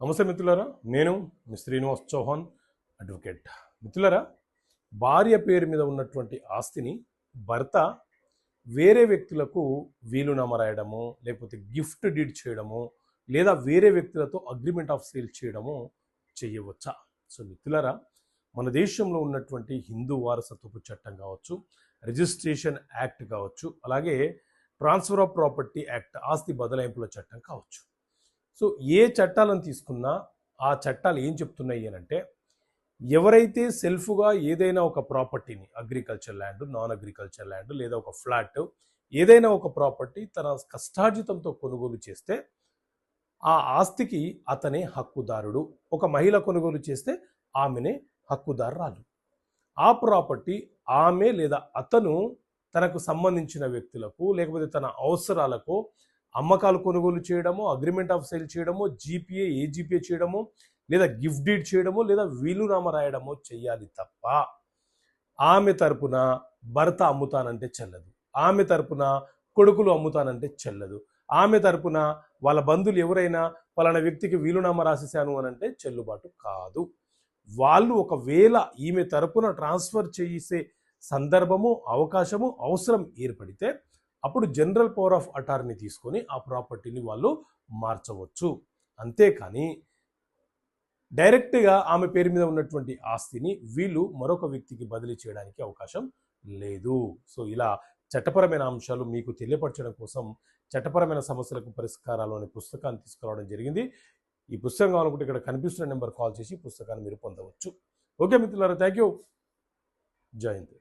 నమస్తే మిత్రులారా, నేను మీ శ్రీనివాస్ చౌహాన్ అడ్వకేట్. మిత్రులారా, భార్య పేరు మీద ఉన్నటువంటి ఆస్తిని భర్త వేరే వ్యక్తులకు వీలునామా రాయడము, లేకపోతే గిఫ్ట్ డీడ్ చేయడము, లేదా వేరే వ్యక్తులతో అగ్రిమెంట్ ఆఫ్ సేల్ చేయడము చేయవచ్చా? సో మిత్రులారా, మన దేశంలో ఉన్నటువంటి హిందూ వారసత్వపు చట్టం కావచ్చు, రిజిస్ట్రేషన్ యాక్ట్ కావచ్చు, అలాగే ట్రాన్స్ఫర్ ఆఫ్ ప్రాపర్టీ యాక్ట్, ఆస్తి బదలాయింపుల చట్టం కావచ్చు. సో ఏ చట్టాలను తీసుకున్నా ఆ చట్టాలు ఏం చెప్తున్నాయి అని అంటే, ఎవరైతే సెల్ఫ్గా ఏదైనా ఒక ప్రాపర్టీని, agriculture land, non agriculture land, లేదా ఒక ఫ్లాట్, ఏదైనా ఒక ప్రాపర్టీ తన కష్టార్జితంతో కొనుగోలు చేస్తే ఆ ఆస్తికి అతనే హక్కుదారుడు. ఒక మహిళ కొనుగోలు చేస్తే ఆమెనే హక్కుదారురాలు. ఆ ప్రాపర్టీ ఆమె లేదా అతను తనకు సంబంధించిన వ్యక్తులకు, లేకపోతే తన అవసరాలకు అమ్మకాలు కొనుగోలు చేయడము, అగ్రిమెంట్ ఆఫ్ సేల్ చేయడము, జీపీఏ ఏజీపీఏ చేయడము, లేదా గిఫ్ట్ డీడ్ చేయడము, లేదా వీలునామా రాయడము చేయాలి తప్ప ఆమె తరపున భర్త అమ్ముతానంటే చెల్లదు, ఆమె తరపున కొడుకులు అమ్ముతానంటే చెల్లదు, ఆమె తరపున వాళ్ళ బంధువులు ఎవరైనా పలానా వ్యక్తికి వీలునామా రాసేసాను అని అంటే చెల్లుబాటు కాదు. వాళ్ళు ఒకవేళ ఈమె తరపున ట్రాన్స్ఫర్ చేసే సందర్భము, అవకాశము, అవసరం ఏర్పడితే అప్పుడు జనరల్ పవర్ ఆఫ్ అటార్నీ తీసుకొని ఆ ప్రాపర్టీని వాళ్ళు మార్చవచ్చు. అంతేకాని డైరెక్ట్గా ఆమె పేరు మీద ఉన్నటువంటి ఆస్తిని వీళ్ళు మరొక వ్యక్తికి బదిలీ చేయడానికి అవకాశం లేదు. సో ఇలా చట్టపరమైన అంశాలు మీకు తెలియపరచడం కోసం చట్టపరమైన సమస్యలకు పరిష్కారాలు అనే పుస్తకాన్ని తీసుకురావడం జరిగింది. ఈ పుస్తకం కావాలనుకుంటే ఇక్కడ కనిపిస్తున్న నెంబర్ కాల్ చేసి పుస్తకాన్ని మీరు పొందవచ్చు. ఓకే మిత్రులారా, థ్యాంక్ యూ. జై హింద్.